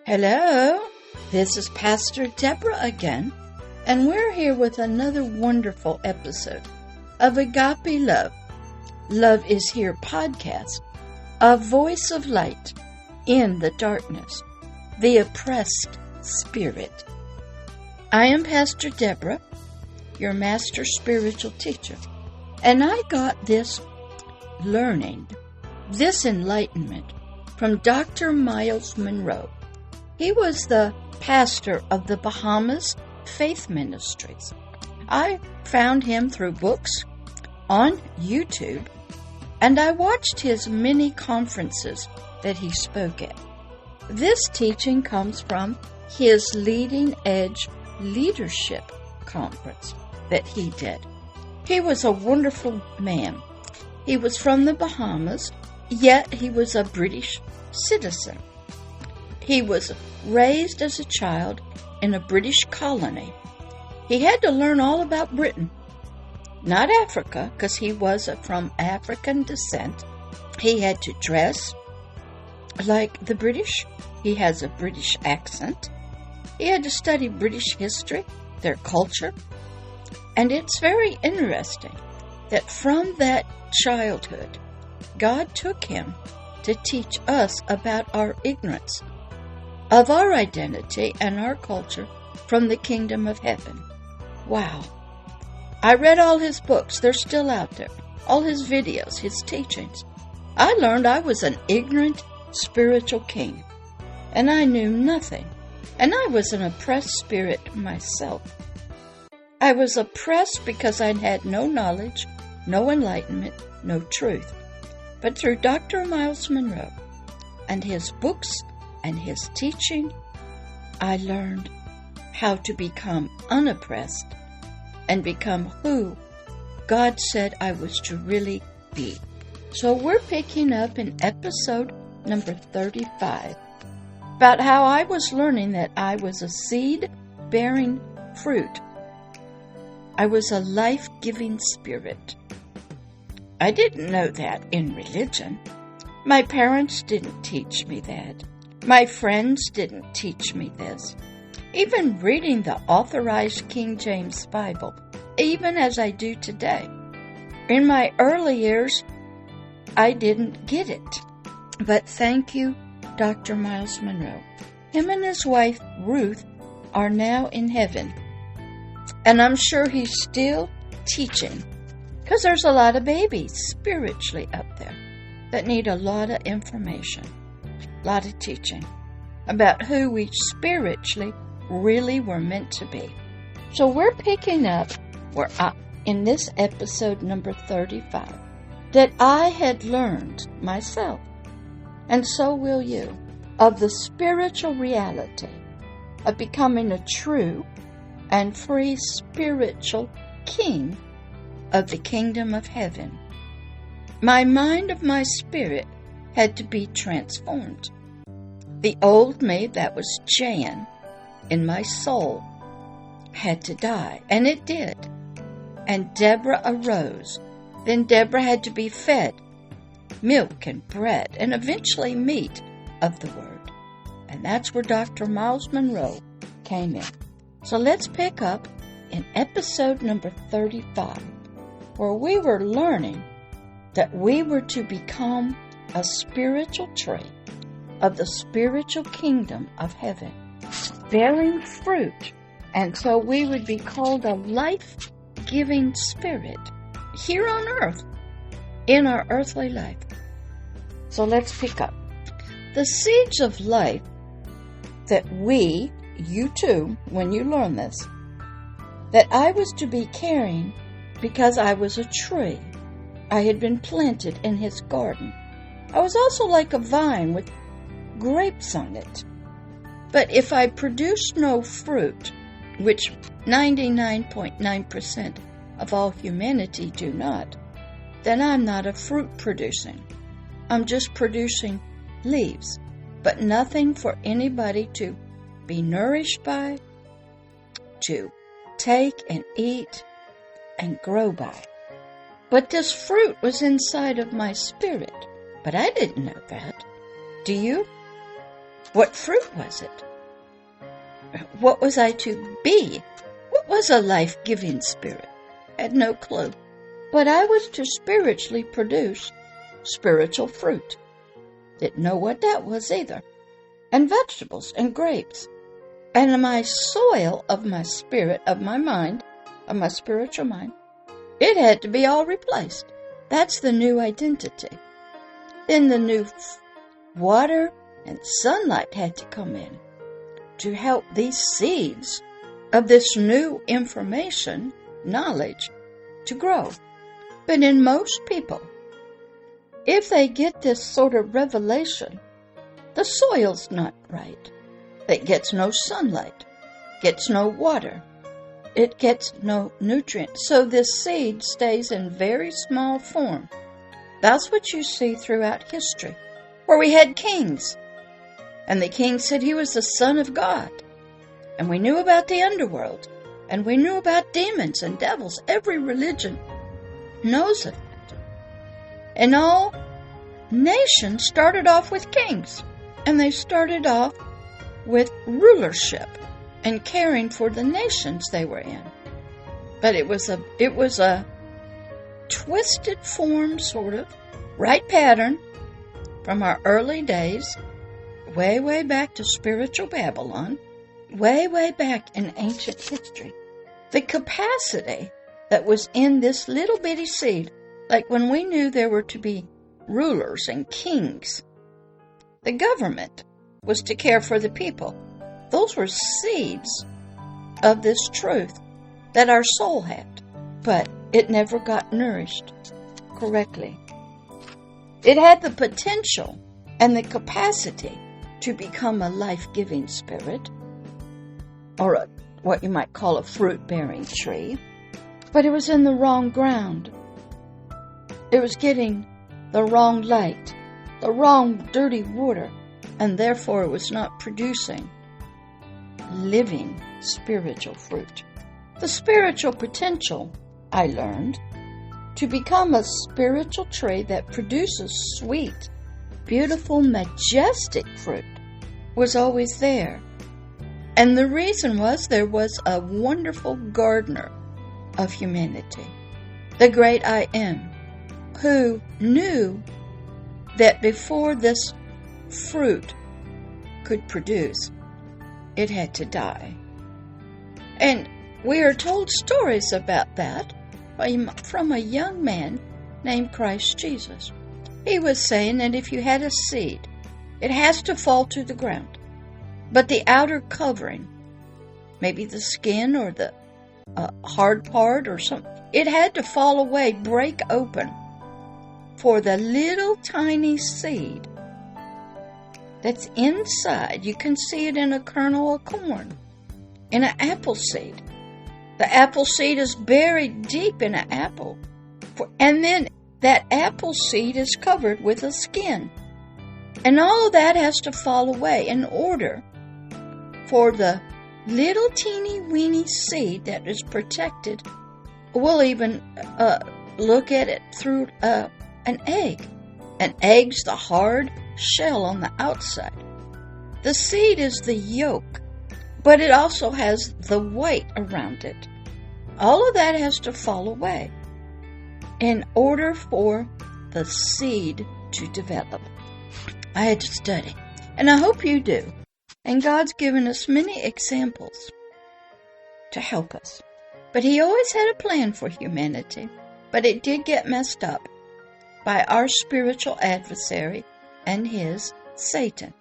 Hello, this is Pastor Deborah again, and we're here with another wonderful episode of Agape Love. Love is Here podcast, a voice of light in the darkness, the oppressed spirit. I am Pastor Deborah, your master spiritual teacher, and I got this learning, this enlightenment from Dr. Myles Munroe. He was the pastor of the Bahamas Faith Ministries. I found him through books on YouTube, and I watched his many conferences that he spoke at. This teaching comes from his Leading Edge Leadership Conference that he did. He was a wonderful man. He was from the Bahamas, yet he was a British citizen. He was raised as a child in a British colony. He had to learn all about Britain, not Africa, because he was from African descent. He had to dress like the British. He has a British accent. He had to study British history, their culture. And it's very interesting that from that childhood, God took him to teach us about our ignorance of our identity and our culture from the kingdom of heaven. Wow. I read all his books. They're still out there. All his videos, his teachings. I learned I was an ignorant spiritual king, and I knew nothing. And I was an oppressed spirit myself. I was oppressed because I'd had no knowledge, no enlightenment, no truth. But through Dr. Myles Munroe and his books and his teaching, I learned how to become unoppressed and become who God said I was to really be. So we're picking up in episode number 35 about how I was learning that I was a seed-bearing fruit. I was a life-giving spirit. I didn't know that in religion. My parents didn't teach me that. My friends didn't teach me this. Even reading the Authorized King James Bible, even as I do today. In my early years, I didn't get it. But thank you, Dr. Myles Munroe. Him and his wife, Ruth, are now in heaven. And I'm sure he's still teaching, because there's a lot of babies spiritually up there that need a lot of information. A lot of teaching about who we spiritually really were meant to be. So we're picking up in this episode number 35 that I had learned myself, and so will you, of the spiritual reality of becoming a true and free spiritual king of the kingdom of heaven. My mind of my spirit had to be transformed. The old me that was Jan in my soul had to die, and it did. And Deborah arose. Then Deborah had to be fed milk and bread, and eventually meat of the word. And that's where Dr. Myles Munroe came in. So let's pick up in episode number 35, where we were learning that we were to become a spiritual tree of the spiritual kingdom of heaven, bearing fruit, and so we would be called a life-giving spirit here on earth, in our earthly life. So let's pick up. The seeds of life that you too, when you learn this, that I was to be carrying because I was a tree. I had been planted in his garden. I was also like a vine with grapes on it. But if I produce no fruit, which 99.9% of all humanity do not, then I'm not a fruit producing. I'm just producing leaves, but nothing for anybody to be nourished by, to take and eat and grow by. But this fruit was inside of my spirit, but I didn't know that. Do you? What fruit was it? What was I to be? What was a life-giving spirit? I had no clue. But I was to spiritually produce spiritual fruit. Didn't know what that was either. And vegetables and grapes. And my soil of my spirit, of my mind, of my spiritual mind, it had to be all replaced. That's the new identity. Then the new water and sunlight had to come in to help these seeds of this new information, knowledge, to grow. But in most people, if they get this sort of revelation, the soil's not right. It gets no sunlight, gets no water, it gets no nutrients. So this seed stays in very small form. That's what you see throughout history, where we had kings. And the king said he was the son of God. And we knew about the underworld. And we knew about demons and devils. Every religion knows of it. And all nations started off with kings. And they started off with rulership and caring for the nations they were in. But it was a twisted form, sort of, right pattern from our early days, way, way back to spiritual Babylon, way, way back in ancient history. The capacity that was in this little bitty seed, like when we knew there were to be rulers and kings, the government was to care for the people. Those were seeds of this truth that our soul had, but it never got nourished correctly. It had the potential and the capacity to become a life-giving spirit, or what you might call a fruit-bearing tree, but it was in the wrong ground. It was getting the wrong light, the wrong dirty water, and therefore it was not producing living spiritual fruit. The spiritual potential, I learned, to become a spiritual tree that produces sweet, beautiful, majestic fruit was always there. And the reason was there was a wonderful gardener of humanity, the great I Am, who knew that before this fruit could produce, it had to die. And we are told stories about that from a young man named Christ Jesus. He was saying that if you had a seed, it has to fall to the ground. But the outer covering, maybe the skin or the hard part or something, it had to fall away, break open, for the little tiny seed that's inside. You can see it in a kernel of corn, in an apple seed. The apple seed is buried deep in an apple, and then that apple seed is covered with a skin. And all of that has to fall away in order for the little teeny weeny seed that is protected. We'll even look at it through an egg. An egg's the hard shell on the outside. The seed is the yolk, but it also has the white around it. All of that has to fall away in order for the seed to develop. I had to study, and I hope you do. And God's given us many examples to help us. But He always had a plan for humanity, but it did get messed up by our spiritual adversary and his Satan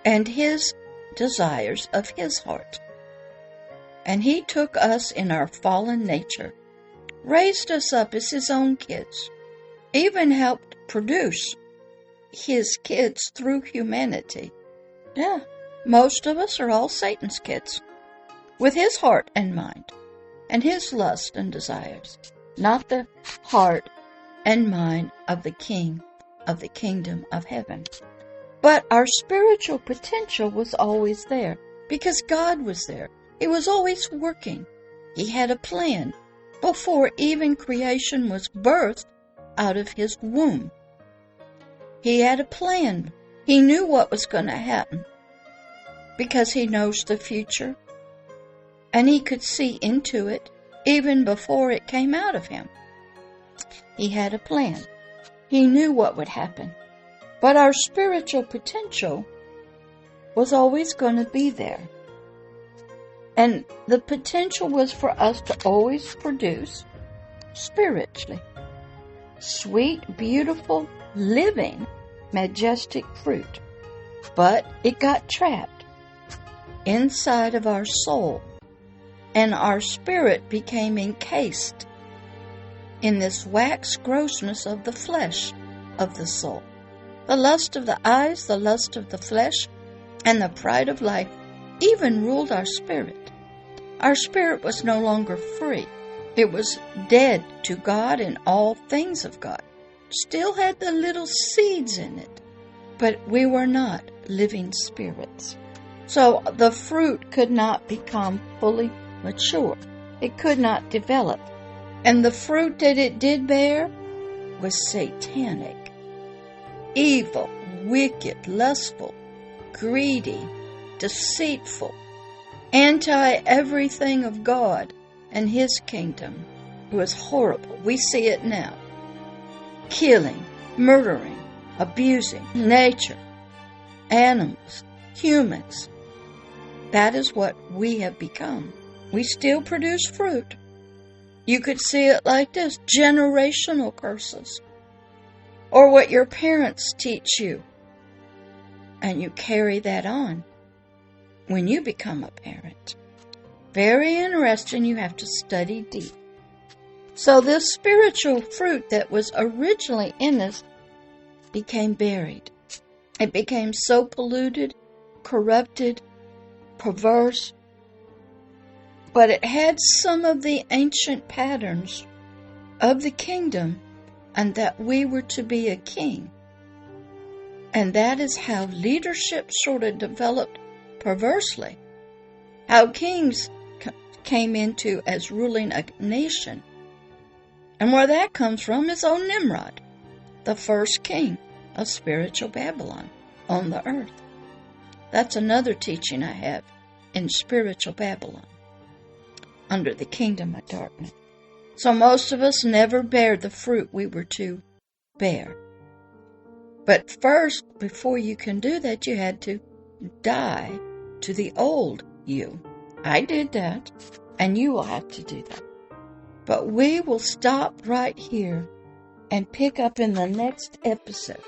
and his desires of his heart. And he took us in our fallen nature, raised us up as his own kids, even helped produce his kids through humanity. Yeah, most of us are all Satan's kids, with his heart and mind, and his lust and desires, not the heart and mind of the King of the kingdom of heaven. But our spiritual potential was always there, because God was there. He was always working. He had a plan before even creation was birthed out of his womb. He had a plan. He knew what was going to happen. because he knows the future, and he could see into it even before it came out of him. He had a plan. He knew what would happen. But our spiritual potential was always going to be there. And the potential was for us to always produce spiritually sweet, beautiful, living, majestic fruit. But it got trapped inside of our soul, and our spirit became encased in this wax grossness of the flesh of the soul. The lust of the eyes, the lust of the flesh, and the pride of life even ruled our spirit. Our spirit was no longer free. It was dead to God and all things of God. Still had the little seeds in it, but we were not living spirits. So the fruit could not become fully mature. It could not develop. And the fruit that it did bear was satanic, evil, wicked, lustful, greedy, deceitful, anti-everything of God and His kingdom. It was horrible. We see it now. Killing, murdering, abusing nature, animals, humans. That is what we have become. We still produce fruit. You could see it like this: generational curses, or what your parents teach you, and you carry that on when you become a parent. Very interesting. You have to study deep. So this spiritual fruit that was originally in us became buried. It became so polluted, corrupted, perverse, but it had some of the ancient patterns of the kingdom, and that we were to be a king. And that is how leadership sort of developed perversely. How kings came into as ruling a nation. And where that comes from is on Nimrod, the first king of spiritual Babylon on the earth. That's another teaching I have in spiritual Babylon, under the kingdom of darkness. So most of us never bear the fruit we were to bear. But first, before you can do that, you had to die to the old you. I did that, and you will have to do that. But we will stop right here and pick up in the next episode.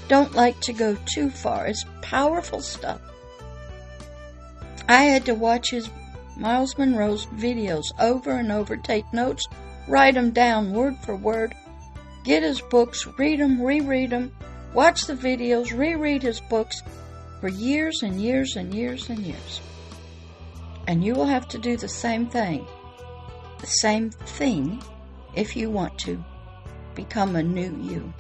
Don't like to go too far. It's powerful stuff. I had to watch Myles Munroe's videos over and over, take notes, write them down word for word, get his books, read them, reread them, watch the videos, reread his books for years and years and years and years. And you will have to do the same thing if you want to become a new you.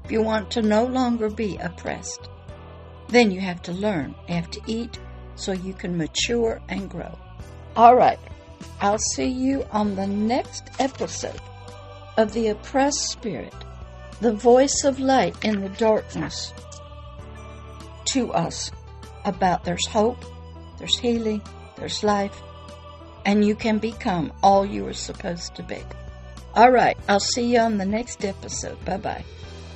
If you want to no longer be oppressed, then you have to learn. You have to eat so you can mature and grow. All right, I'll see you on the next episode of The Oppressed Spirit, the voice of light in the darkness to us about there's hope, there's healing, there's life, and you can become all you were supposed to be. All right, I'll see you on the next episode. Bye-bye.